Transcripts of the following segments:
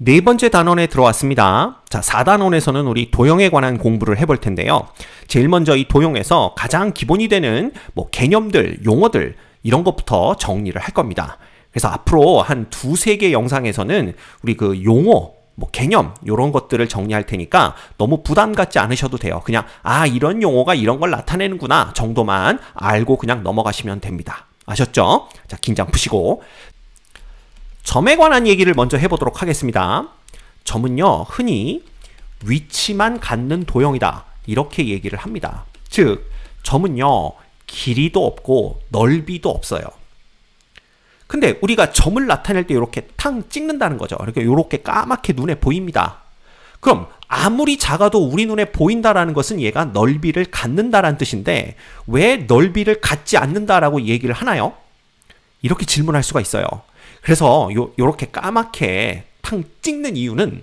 네 번째 단원에 들어왔습니다. 자, 4단원에서는 우리 도형에 관한 공부를 해볼 텐데요. 제일 먼저 이 도형에서 가장 기본이 되는 개념들, 용어들 이런 것부터 정리를 할 겁니다. 그래서 앞으로 한 두세 개 영상에서는 우리 그 용어, 개념 이런 것들을 정리할 테니까 너무 부담 갖지 않으셔도 돼요. 그냥 이런 용어가 이런 걸 나타내는구나 정도만 알고 그냥 넘어가시면 됩니다. 아셨죠? 자, 긴장 푸시고 점에 관한 얘기를 먼저 해보도록 하겠습니다. 점은요, 흔히 위치만 갖는 도형이다 이렇게 얘기를 합니다. 즉, 점은요, 길이도 없고 넓이도 없어요. 근데 우리가 점을 나타낼 때 이렇게 탕 찍는다는 거죠. 이렇게 까맣게 눈에 보입니다. 그럼 아무리 작아도 우리 눈에 보인다라는 것은 얘가 넓이를 갖는다라는 뜻인데 왜 넓이를 갖지 않는다라고 얘기를 하나요? 이렇게 질문할 수가 있어요. 그래서 요렇게 까맣게 탕 찍는 이유는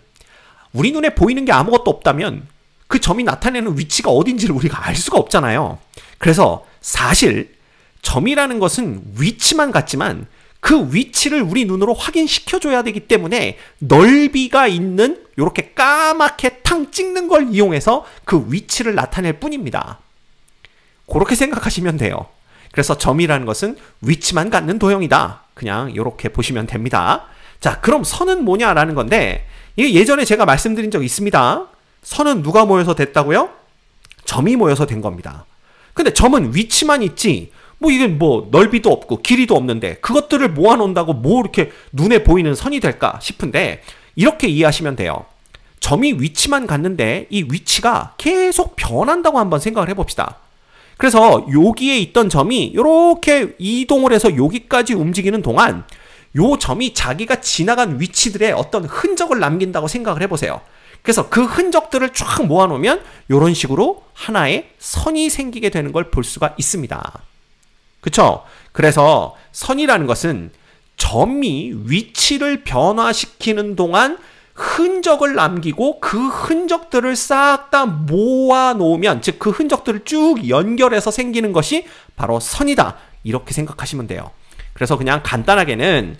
우리 눈에 보이는 게 아무것도 없다면 그 점이 나타내는 위치가 어딘지를 우리가 알 수가 없잖아요. 그래서 사실 점이라는 것은 위치만 같지만 그 위치를 우리 눈으로 확인시켜줘야 되기 때문에 넓이가 있는 요렇게 까맣게 탕 찍는 걸 이용해서 그 위치를 나타낼 뿐입니다. 그렇게 생각하시면 돼요. 그래서 점이라는 것은 위치만 갖는 도형이다. 그냥 이렇게 보시면 됩니다. 자, 그럼 선은 뭐냐라는 건데 이게 예전에 제가 말씀드린 적이 있습니다. 선은 누가 모여서 됐다고요? 점이 모여서 된 겁니다. 근데 점은 위치만 있지 이게 넓이도 없고 길이도 없는데 그것들을 모아놓는다고 이렇게 눈에 보이는 선이 될까 싶은데 이렇게 이해하시면 돼요. 점이 위치만 갖는데 이 위치가 계속 변한다고 한번 생각을 해봅시다. 그래서 여기에 있던 점이 이렇게 이동을 해서 여기까지 움직이는 동안 요 점이 자기가 지나간 위치들의 어떤 흔적을 남긴다고 생각을 해보세요. 그래서 그 흔적들을 쫙 모아놓으면 이런 식으로 하나의 선이 생기게 되는 걸 볼 수가 있습니다. 그쵸? 그래서 선이라는 것은 점이 위치를 변화시키는 동안 흔적을 남기고 그 흔적들을 싹 다 모아놓으면 즉 그 흔적들을 쭉 연결해서 생기는 것이 바로 선이다. 이렇게 생각하시면 돼요. 그래서 그냥 간단하게는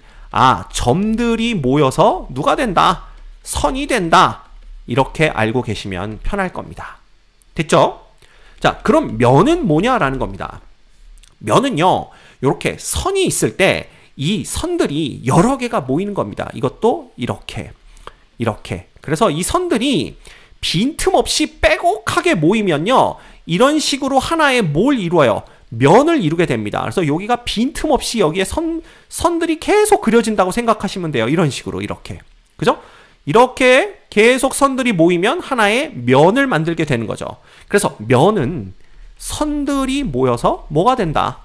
점들이 모여서 누가 된다? 선이 된다. 이렇게 알고 계시면 편할 겁니다. 됐죠? 자, 그럼 면은 뭐냐라는 겁니다. 면은요, 이렇게 선이 있을 때 이 선들이 여러 개가 모이는 겁니다. 이것도 이렇게. 그래서 이 선들이 빈틈없이 빼곡하게 모이면요, 이런 식으로 하나의 뭘 이루어요? 면을 이루게 됩니다. 그래서 여기가 빈틈없이 여기에 선들이 계속 그려진다고 생각하시면 돼요. 이런 식으로, 이렇게. 그죠? 이렇게 계속 선들이 모이면 하나의 면을 만들게 되는 거죠. 그래서 면은 선들이 모여서 뭐가 된다?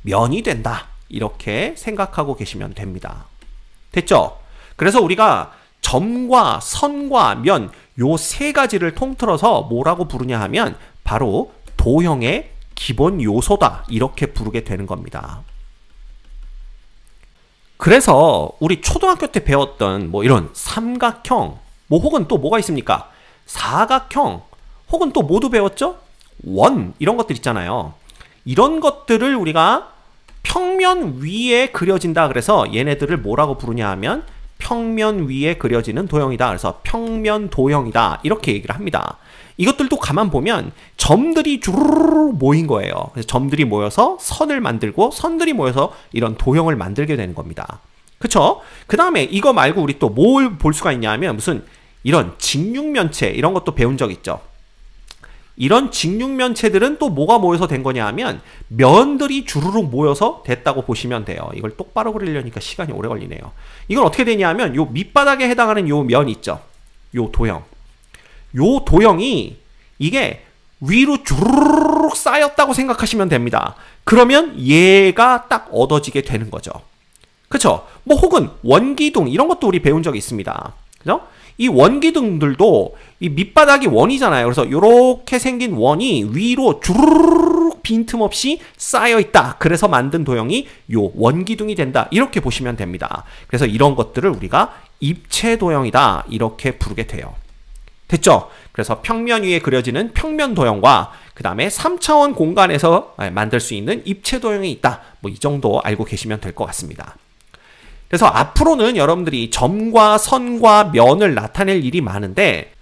면이 된다. 이렇게 생각하고 계시면 됩니다. 됐죠? 그래서 우리가 점과 선과 면 요 세 가지를 통틀어서 뭐라고 부르냐 하면 바로 도형의 기본 요소다. 이렇게 부르게 되는 겁니다. 그래서 우리 초등학교 때 배웠던 이런 삼각형, 혹은 또 뭐가 있습니까? 사각형, 혹은 또 뭐도 배웠죠? 원, 이런 것들 있잖아요. 이런 것들을 우리가 평면 위에 그려진다. 그래서 얘네들을 뭐라고 부르냐 하면 평면 위에 그려지는 도형이다. 그래서 평면 도형이다. 이렇게 얘기를 합니다. 이것들도 가만 보면 점들이 주르르 모인 거예요. 그래서 점들이 모여서 선을 만들고 선들이 모여서 이런 도형을 만들게 되는 겁니다. 그쵸? 그 다음에 이거 말고 우리 또 뭘 볼 수가 있냐 하면 무슨 이런 직육면체 이런 것도 배운 적 있죠. 이런 직육면체들은 또 뭐가 모여서 된 거냐 하면 면들이 주르륵 모여서 됐다고 보시면 돼요. 이걸 똑바로 그리려니까 시간이 오래 걸리네요. 이건 어떻게 되냐 하면 요 밑바닥에 해당하는 요 면 있죠. 요 도형. 요 도형이 이게 위로 주르륵 쌓였다고 생각하시면 됩니다. 그러면 얘가 딱 얻어지게 되는 거죠. 그쵸? 혹은 원기둥 이런 것도 우리 배운 적이 있습니다. 그죠? 이 원기둥들도 이 밑바닥이 원이잖아요. 그래서 이렇게 생긴 원이 위로 주르륵 빈틈없이 쌓여있다. 그래서 만든 도형이 요 원기둥이 된다. 이렇게 보시면 됩니다. 그래서 이런 것들을 우리가 입체도형이다. 이렇게 부르게 돼요. 됐죠? 그래서 평면 위에 그려지는 평면 도형과 그 다음에 3차원 공간에서 만들 수 있는 입체도형이 있다. 이 정도 알고 계시면 될 것 같습니다. 그래서 앞으로는 여러분들이 점과 선과 면을 나타낼 일이 많은데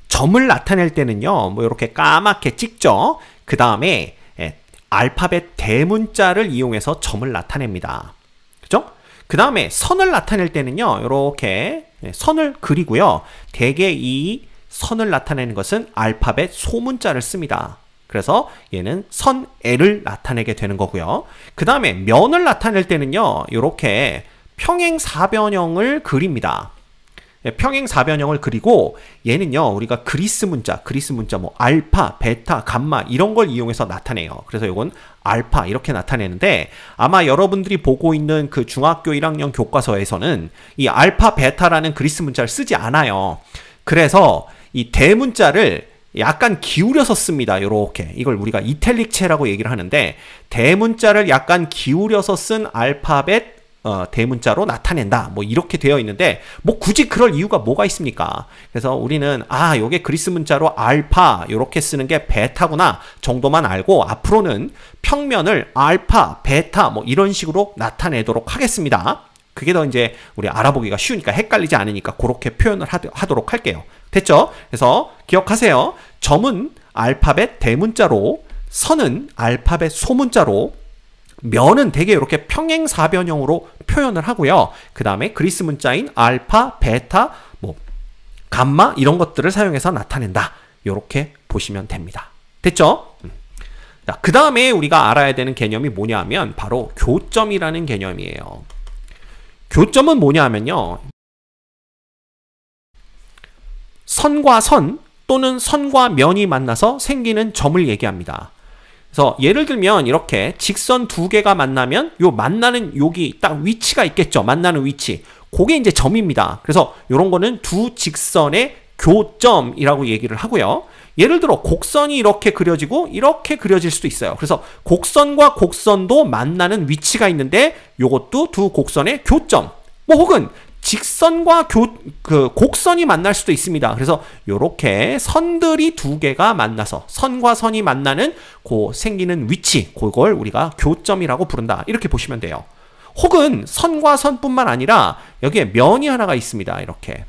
점을 나타낼 때는요, 뭐 이렇게 까맣게 찍죠. 그 다음에 알파벳 대문자를 이용해서 점을 나타냅니다. 그죠? 그 다음에 선을 나타낼 때는요, 이렇게 선을 그리고요. 대개 이 선을 나타내는 것은 알파벳 소문자를 씁니다. 그래서 얘는 선 L을 나타내게 되는 거고요. 그 다음에 면을 나타낼 때는요, 이렇게 평행사변형을 그립니다. 평행사변형을 그리고 얘는요, 우리가 그리스 문자 뭐 알파, 베타, 감마 이런 걸 이용해서 나타내요. 그래서 이건 알파 이렇게 나타내는데 아마 여러분들이 보고 있는 그 중학교 1학년 교과서에서는 이 알파, 베타라는 그리스 문자를 쓰지 않아요. 그래서 이 대문자를 약간 기울여서 씁니다. 요렇게. 이걸 우리가 이탈릭체라고 얘기를 하는데 대문자를 약간 기울여서 쓴 알파벳 대문자로 나타낸다. 뭐 이렇게 되어 있는데 뭐 굳이 그럴 이유가 뭐가 있습니까? 그래서 우리는 요게 그리스 문자로 알파 요렇게 쓰는 게 베타구나 정도만 알고 앞으로는 평면을 알파, 베타 뭐 이런 식으로 나타내도록 하겠습니다. 그게 더 이제 우리 알아보기가 쉬우니까 헷갈리지 않으니까 그렇게 표현을 하도록 할게요. 됐죠? 그래서 기억하세요. 점은 알파벳 대문자로, 선은 알파벳 소문자로, 면은 대개 이렇게 평행사변형으로 표현을 하고요. 그 다음에 그리스 문자인 알파, 베타, 뭐 감마 이런 것들을 사용해서 나타낸다. 이렇게 보시면 됩니다. 됐죠? 자, 그 다음에 우리가 알아야 되는 개념이 뭐냐 하면 바로 교점이라는 개념이에요. 교점은 뭐냐 하면요, 선과 선 또는 선과 면이 만나서 생기는 점을 얘기합니다. 그래서 예를 들면 이렇게 직선 두 개가 만나면 요 만나는 여기 딱 위치가 있겠죠. 만나는 위치. 그게 이제 점입니다. 그래서 이런 거는 두 직선의 교점이라고 얘기를 하고요. 예를 들어 곡선이 이렇게 그려지고 이렇게 그려질 수도 있어요. 그래서 곡선과 곡선도 만나는 위치가 있는데 요것도 두 곡선의 교점. 뭐 혹은 직선과 곡선이 만날 수도 있습니다. 그래서 요렇게 선들이 두 개가 만나서 선과 선이 만나는 생기는 위치, 그걸 우리가 교점이라고 부른다. 이렇게 보시면 돼요. 혹은 선과 선뿐만 아니라 여기에 면이 하나가 있습니다. 이렇게.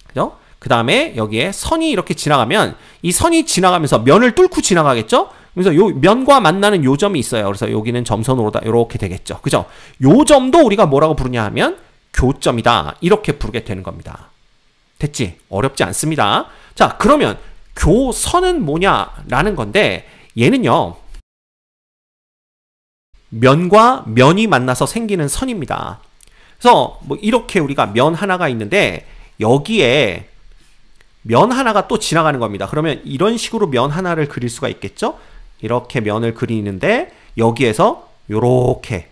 그죠? 그 다음에 여기에 선이 이렇게 지나가면 이 선이 지나가면서 면을 뚫고 지나가겠죠? 그래서 요 면과 만나는 요 점이 있어요. 그래서 여기는 점선으로다 이렇게 되겠죠. 그죠? 요 점도 우리가 뭐라고 부르냐 하면 교점이다. 이렇게 부르게 되는 겁니다. 됐지? 어렵지 않습니다. 자, 그러면 교선은 뭐냐라는 건데 얘는요, 면과 면이 만나서 생기는 선입니다. 그래서 뭐 이렇게 우리가 면 하나가 있는데 여기에 면 하나가 또 지나가는 겁니다. 그러면 이런 식으로 면 하나를 그릴 수가 있겠죠? 이렇게 면을 그리는데 여기에서 요렇게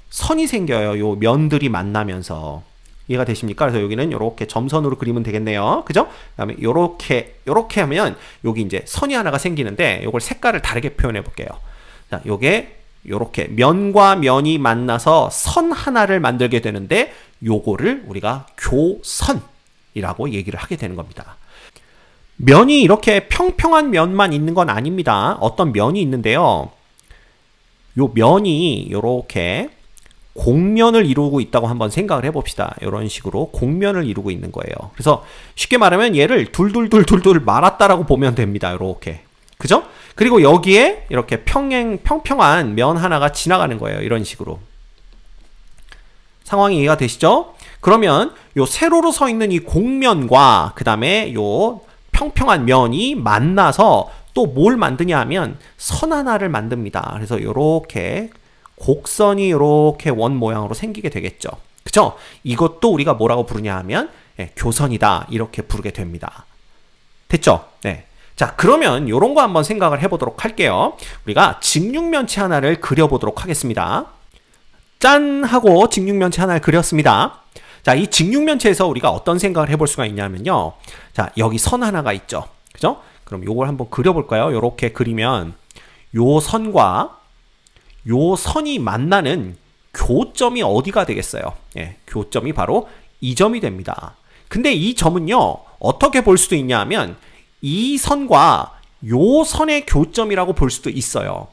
선이 생겨요. 요 면들이 만나면서. 이해가 되십니까? 그래서 여기는 요렇게 점선으로 그리면 되겠네요. 그죠? 그 다음에 요렇게 하면 여기 이제 선이 하나가 생기는데 요걸 색깔을 다르게 표현해 볼게요. 자, 요게 요렇게 면과 면이 만나서 선 하나를 만들게 되는데 요거를 우리가 교선이라고 얘기를 하게 되는 겁니다. 면이 이렇게 평평한 면만 있는 건 아닙니다. 어떤 면이 있는데요. 요 면이 요렇게 곡면을 이루고 있다고 한번 생각을 해봅시다. 이런 식으로 곡면을 이루고 있는 거예요. 그래서 쉽게 말하면 얘를 둘둘 말았다라고 보면 됩니다. 이렇게. 그죠? 그리고 여기에 이렇게 평평한 면 하나가 지나가는 거예요. 이런 식으로. 상황이 이해가 되시죠? 그러면 요 세로로 서 있는 이 곡면과 그 다음에 요 평평한 면이 만나서 또 뭘 만드냐 하면 선 하나를 만듭니다. 그래서 요렇게 곡선이 이렇게 원 모양으로 생기게 되겠죠. 그쵸? 이것도 우리가 뭐라고 부르냐 하면 교선이다. 이렇게 부르게 됩니다. 됐죠? 네. 자, 그러면 이런 거 한번 생각을 해보도록 할게요. 우리가 직육면체 하나를 그려보도록 하겠습니다. 짠! 하고 직육면체 하나를 그렸습니다. 자, 이 직육면체에서 우리가 어떤 생각을 해볼 수가 있냐면요. 자, 여기 선 하나가 있죠. 그죠? 그럼 요걸 한번 그려볼까요? 요렇게 그리면 요 선과 요 선이 만나는 교점이 어디가 되겠어요? 예, 교점이 바로 이 점이 됩니다. 근데 이 점은요, 어떻게 볼 수도 있냐 하면 이 선과 요 선의 교점이라고 볼 수도 있어요.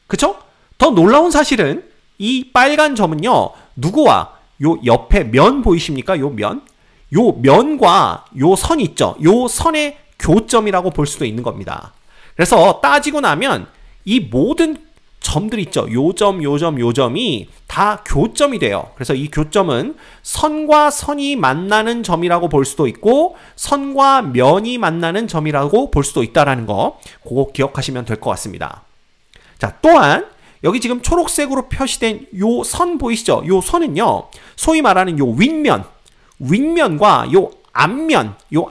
그쵸? 더 놀라운 사실은 이 빨간 점은요, 누구와 요 옆에 면 보이십니까? 요 면. 요 면과 요 선 있죠? 요 선의 교점이라고 볼 수도 있는 겁니다. 그래서 따지고 나면 이 모든 점들 있죠? 요 점, 요 점, 요 점이 다 교점이 돼요. 그래서 이 교점은 선과 선이 만나는 점이라고 볼 수도 있고 선과 면이 만나는 점이라고 볼 수도 있다는 거 그거 기억하시면 될 것 같습니다. 자, 또한 여기 지금 초록색으로 표시된 요 선 보이시죠? 요 선은요. 소위 말하는 요 윗면과 요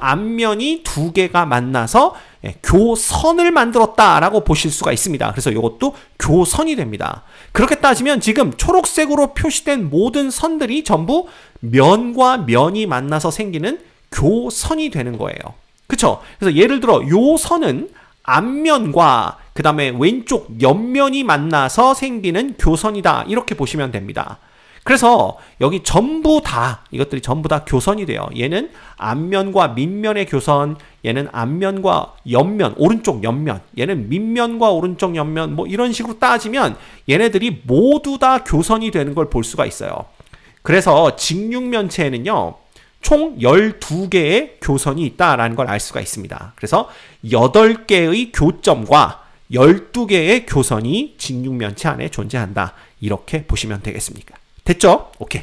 앞면이 두 개가 만나서 교선을 만들었다라고 보실 수가 있습니다. 그래서 이것도 교선이 됩니다. 그렇게 따지면 지금 초록색으로 표시된 모든 선들이 전부 면과 면이 만나서 생기는 교선이 되는 거예요. 그쵸? 그래서 예를 들어 요 선은 앞면과 그 다음에 왼쪽 옆면이 만나서 생기는 교선이다. 이렇게 보시면 됩니다. 그래서 여기 전부 다 이것들이 전부 다 교선이 돼요. 얘는 앞면과 밑면의 교선, 얘는 앞면과 옆면, 오른쪽 옆면, 얘는 밑면과 오른쪽 옆면 뭐 이런 식으로 따지면 얘네들이 모두 다 교선이 되는 걸 볼 수가 있어요. 그래서 직육면체에는요. 총 12개의 교선이 있다라는 걸 알 수가 있습니다. 그래서 8개의 교점과 12개의 교선이 직육면체 안에 존재한다. 이렇게 보시면 되겠습니까? 됐죠? 오케이.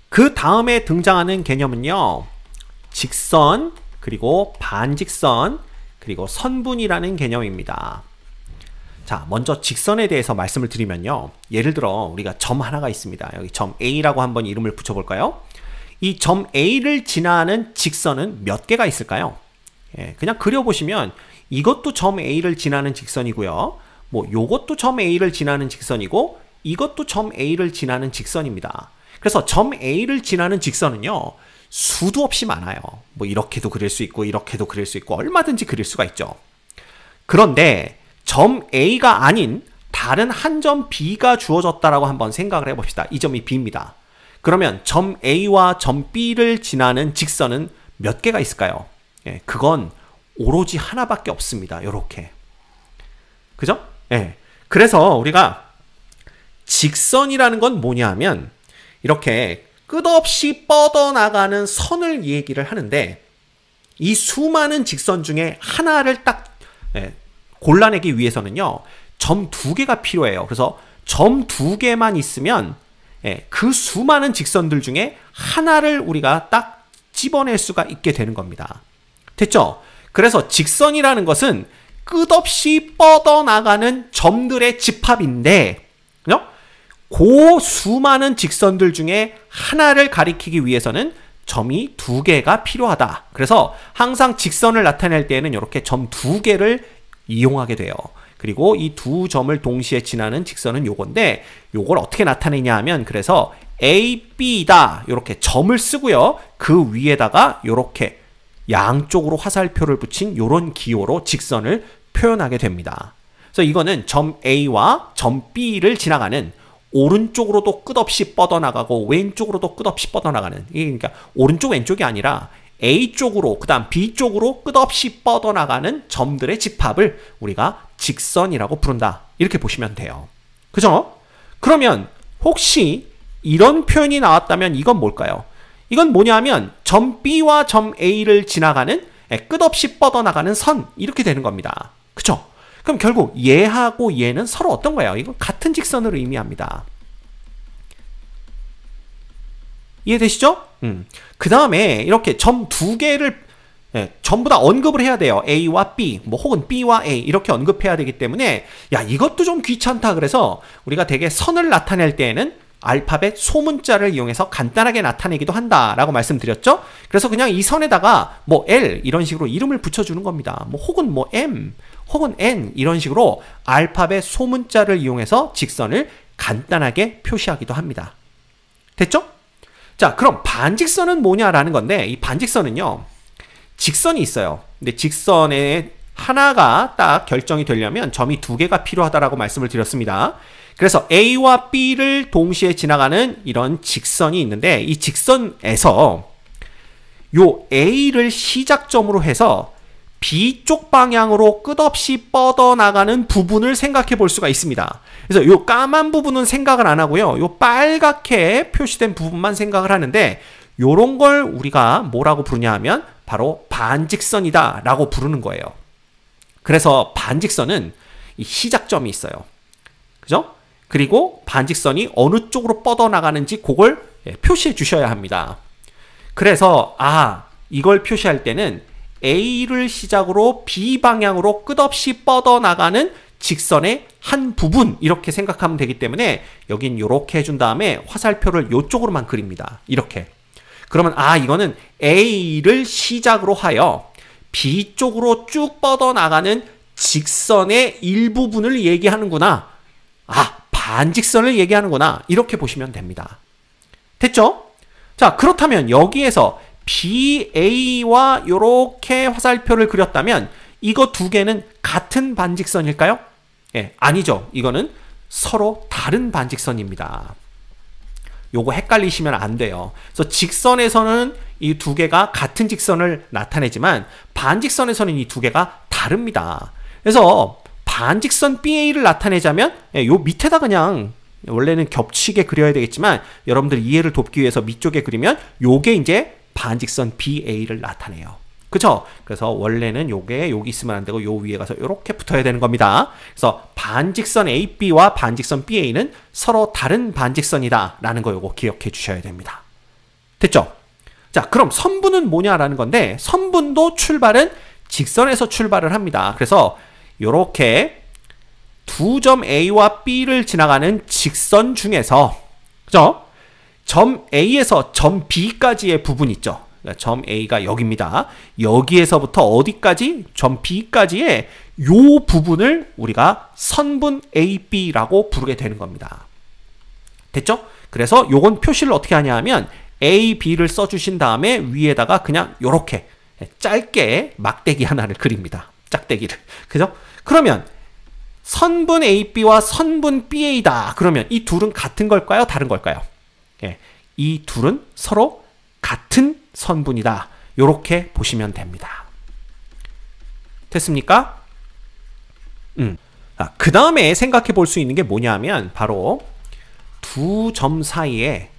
그 다음에 등장하는 개념은요. 직선, 그리고 반직선, 그리고 선분이라는 개념입니다. 자, 먼저 직선에 대해서 말씀을 드리면요. 예를 들어 우리가 점 하나가 있습니다. 여기 점 A라고 한번 이름을 붙여볼까요? 이 점 A를 지나는 직선은 몇 개가 있을까요? 그냥 그려보시면 이것도 점 A를 지나는 직선이고요. 뭐 요것도 점 A를 지나는 직선이고 이것도 점 A를 지나는 직선입니다. 그래서 점 A를 지나는 직선은요. 수도 없이 많아요. 뭐 이렇게도 그릴 수 있고 이렇게도 그릴 수 있고 얼마든지 그릴 수가 있죠. 그런데 점 A가 아닌 다른 한 점 B가 주어졌다라고 한번 생각을 해봅시다. 이 점이 B입니다. 그러면 점 A와 점 B를 지나는 직선은 몇 개가 있을까요? 그건 오로지 하나밖에 없습니다. 요렇게. 그죠? 그래서 우리가 직선이라는 건 뭐냐 하면 이렇게 끝없이 뻗어나가는 선을 얘기를 하는데 이 수많은 직선 중에 하나를 딱 골라내기 위해서는요. 점 2개가 필요해요. 그래서 점 2개만 있으면 그 수많은 직선들 중에 하나를 우리가 딱 집어낼 수가 있게 되는 겁니다. 됐죠? 그래서 직선이라는 것은 끝없이 뻗어나가는 점들의 집합인데 그 수많은 직선들 중에 하나를 가리키기 위해서는 점이 2개가 필요하다. 그래서 항상 직선을 나타낼 때에는 이렇게 점 2개를 이용하게 돼요. 그리고 이 두 점을 동시에 지나는 직선은 요건데 요걸 어떻게 나타내냐 하면 그래서 A, B다 이렇게 점을 쓰고요. 그 위에다가 이렇게 양쪽으로 화살표를 붙인 요런 기호로 직선을 표현하게 됩니다. 그래서 이거는 점 A와 점 B를 지나가는 오른쪽으로도 끝없이 뻗어나가고 왼쪽으로도 끝없이 뻗어나가는 그러니까 오른쪽 왼쪽이 아니라 A쪽으로 그 다음 B쪽으로 끝없이 뻗어나가는 점들의 집합을 우리가 직선이라고 부른다. 이렇게 보시면 돼요. 그죠? 그러면 혹시 이런 표현이 나왔다면 이건 뭘까요? 이건 뭐냐면 점 B와 점 A를 지나가는 끝없이 뻗어나가는 선 이렇게 되는 겁니다. 그쵸? 그럼 결국 얘하고 얘는 서로 어떤 거예요? 이건 같은 직선을 의미합니다. 이해되시죠? 그 다음에 이렇게 점 2개를 전부 다 언급을 해야 돼요. A와 B, 뭐 혹은 B와 A 이렇게 언급해야 되기 때문에 야 이것도 좀 귀찮다 그래서 우리가 되게 선을 나타낼 때에는 알파벳 소문자를 이용해서 간단하게 나타내기도 한다라고 말씀드렸죠. 그래서 그냥 이 선에다가 뭐 L 이런 식으로 이름을 붙여주는 겁니다. 뭐 혹은 뭐 M 혹은 N 이런 식으로 알파벳 소문자를 이용해서 직선을 간단하게 표시하기도 합니다. 됐죠? 자, 그럼 반직선은 뭐냐라는 건데 이 반직선은요. 직선이 있어요. 근데 직선에 하나가 딱 결정이 되려면 점이 2개가 필요하다라고 말씀을 드렸습니다. 그래서 A와 B를 동시에 지나가는 이런 직선이 있는데 이 직선에서 요 A를 시작점으로 해서 B쪽 방향으로 끝없이 뻗어나가는 부분을 생각해 볼 수가 있습니다. 그래서 이 까만 부분은 생각을 안 하고요. 이 빨갛게 표시된 부분만 생각을 하는데 요런 걸 우리가 뭐라고 부르냐 하면 바로 반직선이다 라고 부르는 거예요. 그래서 반직선은 이 시작점이 있어요. 그죠? 그리고 반직선이 어느 쪽으로 뻗어나가는지 그걸 표시해 주셔야 합니다. 그래서 이걸 표시할 때는 A를 시작으로 B 방향으로 끝없이 뻗어나가는 직선의 한 부분 이렇게 생각하면 되기 때문에 여긴 이렇게 해준 다음에 화살표를 이쪽으로만 그립니다. 이렇게. 그러면 이거는 A를 시작으로 하여 B 쪽으로 쭉 뻗어나가는 직선의 일부분을 얘기하는구나. 반직선을 얘기하는구나. 이렇게 보시면 됩니다. 됐죠? 자, 그렇다면 여기에서 BA와 이렇게 화살표를 그렸다면 이거 두 개는 같은 반직선일까요? 아니죠. 이거는 서로 다른 반직선입니다. 요거 헷갈리시면 안 돼요. 그래서 직선에서는 이 두 개가 같은 직선을 나타내지만 반직선에서는 이 두 개가 다릅니다. 그래서 반직선 BA를 나타내자면 요 밑에다 그냥 원래는 겹치게 그려야 되겠지만 여러분들 이해를 돕기 위해서 밑쪽에 그리면 요게 이제 반직선 BA를 나타내요. 그쵸? 그래서 원래는 요게 여기 있으면 안 되고 요 위에 가서 이렇게 붙어야 되는 겁니다. 그래서 반직선 AB와 반직선 BA는 서로 다른 반직선이다 라는 거 요거 기억해 주셔야 됩니다. 됐죠? 자, 그럼 선분은 뭐냐라는 건데 선분도 출발은 직선에서 출발을 합니다. 그래서 요렇게 두 점 A와 B를 지나가는 직선 중에서 그죠? 점 A에서 점 B까지의 부분 있죠. 점 A가 여기입니다. 여기에서부터 어디까지? 점 B까지의 요 부분을 우리가 선분 AB라고 부르게 되는 겁니다. 됐죠? 그래서 요건 표시를 어떻게 하냐 하면 A, B를 써주신 다음에 위에다가 그냥 요렇게 짧게 막대기 하나를 그립니다. 짝대기를. 그죠? 그러면 선분 AB와 선분 BA다. 그러면 이 둘은 같은 걸까요? 다른 걸까요? 이 둘은 서로 같은 선분이다. 이렇게 보시면 됩니다. 됐습니까? 그 다음에 생각해 볼 수 있는 게 뭐냐면 바로 두 점 사이의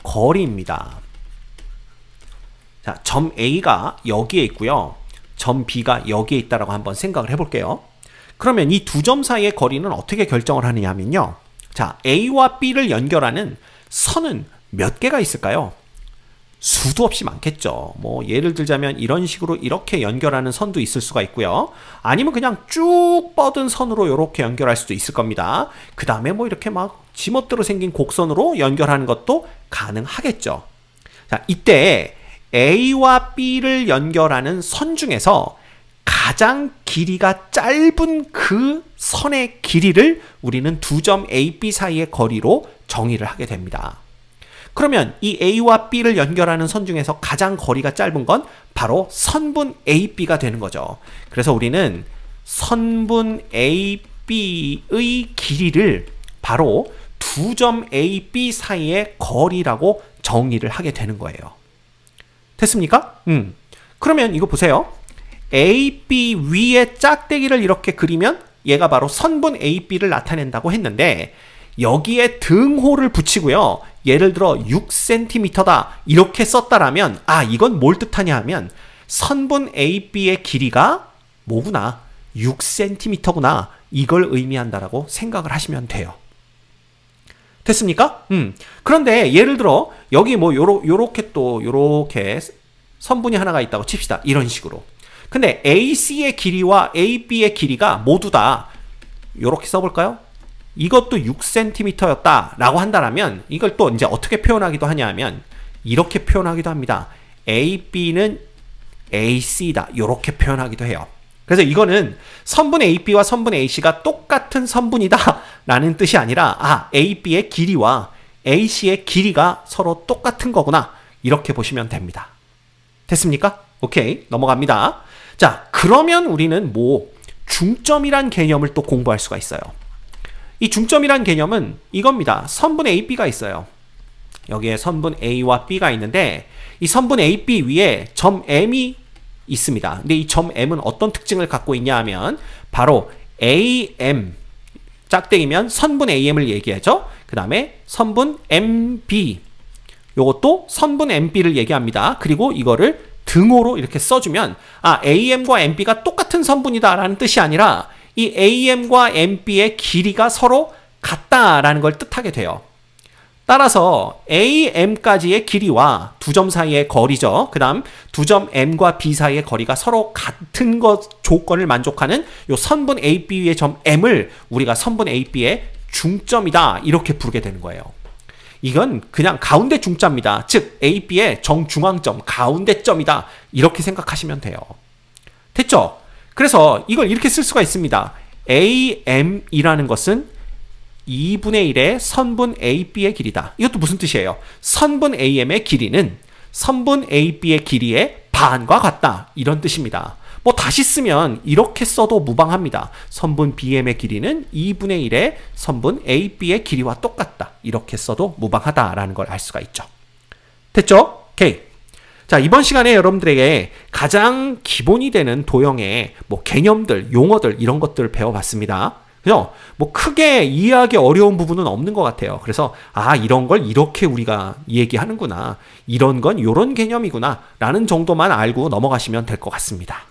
거리입니다. 자, 점 A가 여기에 있고요. 점 B가 여기에 있다라고 한번 생각을 해볼게요. 그러면 이 두 점 사이의 거리는 어떻게 결정을 하느냐 하면요. 자, A와 B를 연결하는 선은 몇 개가 있을까요? 수도 없이 많겠죠. 뭐 예를 들자면 이런 식으로 이렇게 연결하는 선도 있을 수가 있고요. 아니면 그냥 쭉 뻗은 선으로 이렇게 연결할 수도 있을 겁니다. 그 다음에 뭐 이렇게 막 지멋대로 생긴 곡선으로 연결하는 것도 가능하겠죠. 자, 이때 A와 B를 연결하는 선 중에서 가장 길이가 짧은 그 선의 길이를 우리는 두 점 A, B 사이의 거리로 정의를 하게 됩니다. 그러면 이 A와 B를 연결하는 선 중에서 가장 거리가 짧은 건 바로 선분 AB가 되는 거죠. 그래서 우리는 선분 AB의 길이를 바로 두 점 AB 사이의 거리라고 정의를 하게 되는 거예요. 됐습니까? 그러면 이거 보세요. AB 위에 짝대기를 이렇게 그리면 얘가 바로 선분 AB를 나타낸다고 했는데 여기에 등호를 붙이고요. 예를 들어 6cm다 이렇게 썼다라면 이건 뭘 뜻하냐 하면 선분 AB의 길이가 뭐구나 6cm구나 이걸 의미한다라고 생각을 하시면 돼요. 됐습니까? 그런데 예를 들어 여기 뭐 요렇게 또 요렇게 선분이 하나가 있다고 칩시다. 이런 식으로. 근데 AC의 길이와 AB의 길이가 모두 다 요렇게 써볼까요? 이것도 6cm였다 라고 한다면 이걸 또 이제 어떻게 표현하기도 하냐 하면 이렇게 표현하기도 합니다. AB는 AC다 이렇게 표현하기도 해요. 그래서 이거는 선분 AB와 선분 AC가 똑같은 선분이다 라는 뜻이 아니라 AB의 길이와 AC의 길이가 서로 똑같은 거구나 이렇게 보시면 됩니다. 됐습니까? 오케이, 넘어갑니다. 자, 그러면 우리는 뭐 중점이란 개념을 또 공부할 수가 있어요. 이 중점이란 개념은 이겁니다. 선분 AB가 있어요. 여기에 선분 A와 B가 있는데 이 선분 AB 위에 점 M이 있습니다. 근데 이 점 M은 어떤 특징을 갖고 있냐 하면 바로 AM 짝대기면 선분 AM을 얘기하죠. 그 다음에 선분 MB 요것도 선분 MB를 얘기합니다. 그리고 이거를 등호로 이렇게 써주면 AM과 MB가 똑같은 선분이다 라는 뜻이 아니라 이 AM과 MB의 길이가 서로 같다라는 걸 뜻하게 돼요. 따라서 AM까지의 길이와 두 점 사이의 거리죠. 그 다음 두 점 M과 B 사이의 거리가 서로 같은 것 조건을 만족하는 요 선분 AB의 점 M을 우리가 선분 AB의 중점이다 이렇게 부르게 되는 거예요. 이건 그냥 가운데 중자입니다. 즉 AB의 정중앙점, 가운데점이다 이렇게 생각하시면 돼요. 됐죠? 그래서 이걸 이렇게 쓸 수가 있습니다. AM이라는 것은 2분의 1의 선분 AB의 길이다. 이것도 무슨 뜻이에요? 선분 AM의 길이는 선분 AB의 길이의 반과 같다. 이런 뜻입니다. 뭐 다시 쓰면 이렇게 써도 무방합니다. 선분 BM의 길이는 2분의 1의 선분 AB의 길이와 똑같다. 이렇게 써도 무방하다라는 걸 알 수가 있죠. 됐죠? 오케이. 자, 이번 시간에 여러분들에게 가장 기본이 되는 도형의 뭐 개념들, 용어들 이런 것들을 배워봤습니다. 그죠? 뭐 크게 이해하기 어려운 부분은 없는 것 같아요. 그래서 이런 걸 이렇게 우리가 얘기하는구나. 이런 건 이런 개념이구나. 라는 정도만 알고 넘어가시면 될 것 같습니다.